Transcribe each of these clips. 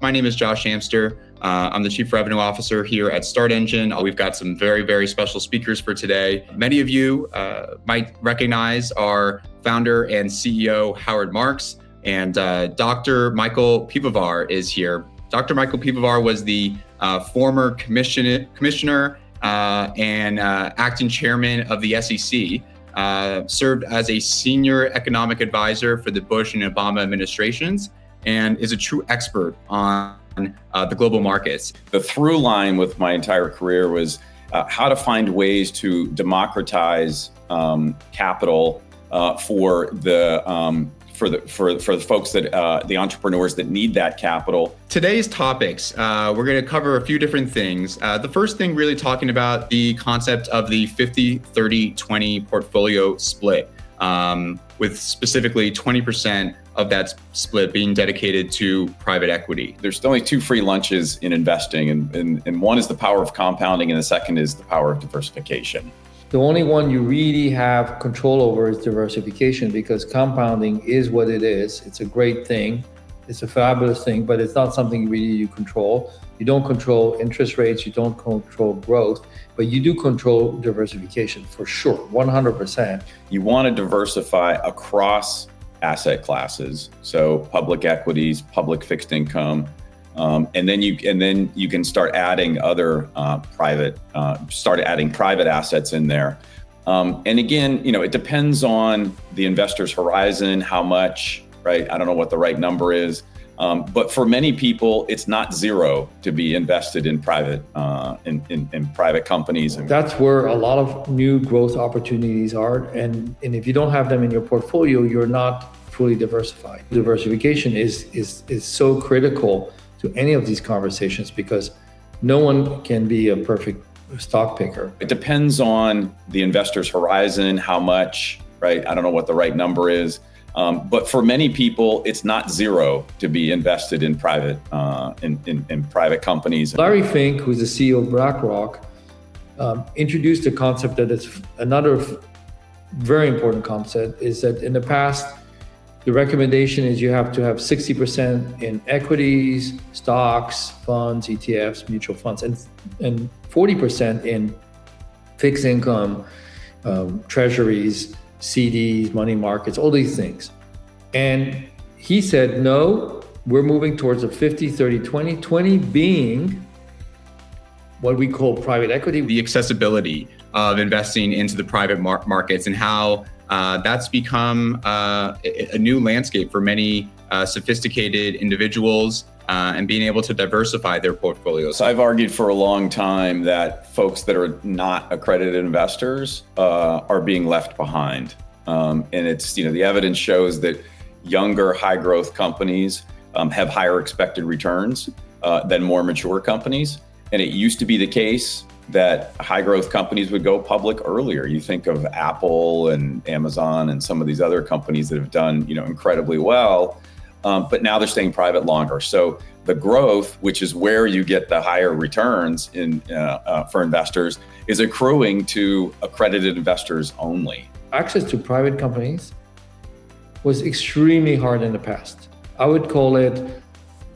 My name is Josh Amster. I'm the Chief Revenue Officer here at Start Engine. We've got some very, very special speakers for today. Many of you might recognize our founder and CEO, Howard Marks, and Dr. Michael Pivovar is here. Dr. Michael Pivovar was the former commissioner and acting chairman of the SEC, served as a senior economic advisor for the Bush and Obama administrations, and is a true expert on the global markets. The through line with my entire career was how to find ways to democratize capital for the folks that the entrepreneurs that need that capital. Today's topics, we're going to cover a few different things. The first thing really talking about the concept of the 50-30-20 portfolio split, with specifically 20% of that split being dedicated to private equity. There's only two free lunches in investing, and one is the power of compounding, and the second is the power of diversification. The only one you really have control over is diversification, because compounding is what it is. It's a great thing. It's a fabulous thing, but it's not something really you control. You don't control interest rates, you don't control growth, but you do control diversification for sure, 100%. You want to diversify across asset classes, so public equities, public fixed income, and then you can start adding other private assets in there. And again, it depends on the investor's horizon, how much, right? I don't know what the right number is, but for many people, it's not zero to be invested in private in private companies. That's where a lot of new growth opportunities are, and if you don't have them in your portfolio, you're not fully diversified. Diversification is so critical to any of these conversations, because no one can be a perfect stock picker. It depends on the investor's horizon, how much, right? I don't know what the right number is, but for many people, it's not zero to be invested in private in private companies. Larry Fink, who's the CEO of BlackRock, introduced a concept that is another very important concept, is that in the past, the recommendation is you have to have 60% in equities, stocks, funds, ETFs, mutual funds, and 40% in fixed income, treasuries, CDs, money markets, all these things. And he said, no, we're moving towards a 50-30-20, 20 being what we call private equity. The accessibility of investing into the private markets and how that's become a new landscape for many sophisticated individuals and being able to diversify their portfolios. So I've argued for a long time that folks that are not accredited investors are being left behind. And it's, the evidence shows that younger high growth companies have higher expected returns than more mature companies. And it used to be the case that high growth companies would go public earlier. You think of Apple and Amazon and some of these other companies that have done, incredibly well, but now they're staying private longer. So the growth, which is where you get the higher returns for investors, is accruing to accredited investors only. Access to private companies was extremely hard in the past. I would call it,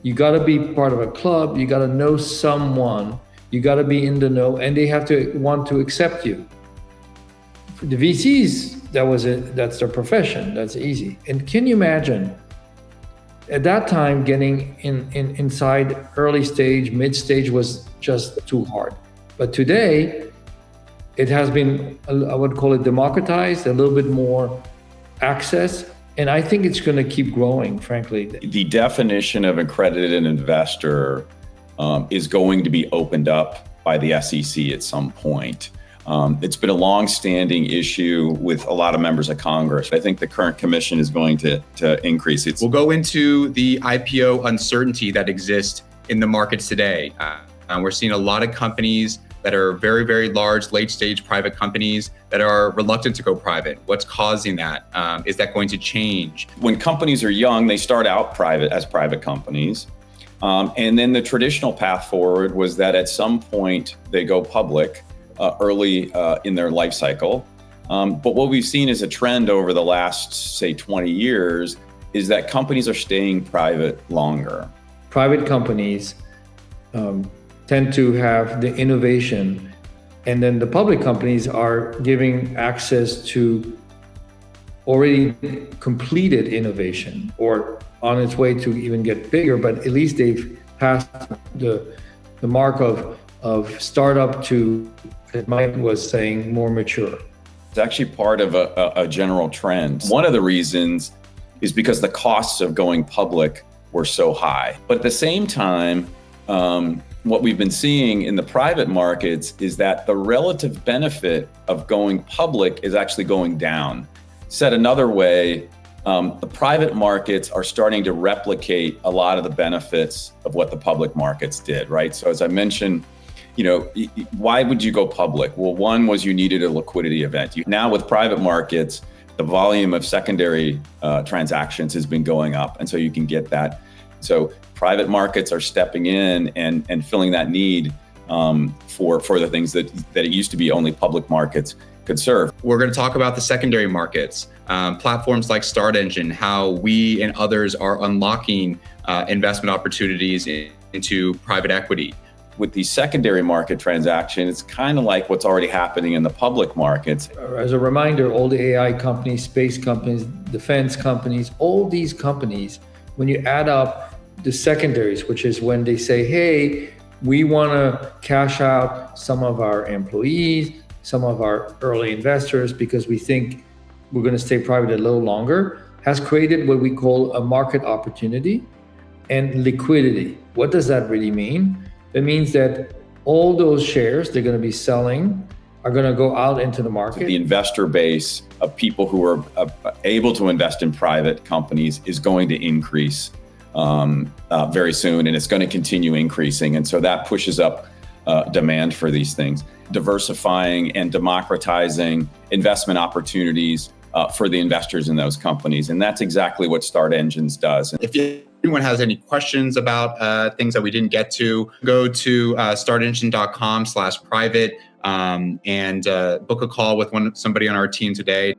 you got to be part of a club, you got to know someone, you got to be in the know, and they have to want to accept you. For the VCs, that's their profession, that's easy. And can you imagine, at that time, getting inside early stage, mid stage was just too hard. But today, it has been, I would call it democratized, a little bit more access. And I think it's going to keep growing, frankly. The definition of accredited investor is going to be opened up by the SEC at some point. It's been a long-standing issue with a lot of members of Congress. I think the current commission is going to increase it. We'll go into the IPO uncertainty that exists in the markets today. We're seeing a lot of companies that are very, very large, late-stage private companies that are reluctant to go private. What's causing that? Is that going to change? When companies are young, they start out as private companies. And then the traditional path forward was that at some point they go public early in their life cycle. But what we've seen is a trend over the last, say, 20 years is that companies are staying private longer. private companies tend to have the innovation, and then the public companies are giving access to already completed innovation or on its way to even get bigger, but at least they've passed the mark of startup to, as Mike was saying, more mature. It's actually part of a general trend. One of the reasons is because the costs of going public were so high. But at the same time, what we've been seeing in the private markets is that the relative benefit of going public is actually going down. Said another way, the private markets are starting to replicate a lot of the benefits of what the public markets did, right? So as I mentioned, why would you go public? Well, one was you needed a liquidity event. Now with private markets, the volume of secondary transactions has been going up, and so you can get that. So private markets are stepping in and filling that need for the things that it used to be only public markets could serve. We're going to talk about the secondary markets, platforms like StartEngine, how we and others are unlocking investment opportunities into private equity. With the secondary market transaction, it's kind of like what's already happening in the public markets. As a reminder, all the AI companies, space companies, defense companies, all these companies, when you add up the secondaries, which is when they say, hey, we want to cash out some of our employees, some of our early investors, because we think we're going to stay private a little longer, has created what we call a market opportunity and liquidity. What does that really mean? It means that all those shares they're going to be selling are going to go out into the market. The investor base of people who are able to invest in private companies is going to increase very soon, and it's going to continue increasing. And so that pushes up demand for these things, diversifying and democratizing investment opportunities for the investors in those companies. And that's exactly what StartEngine does. If anyone has any questions about things that we didn't get to, go to startengine.com/private and book a call with somebody on our team today.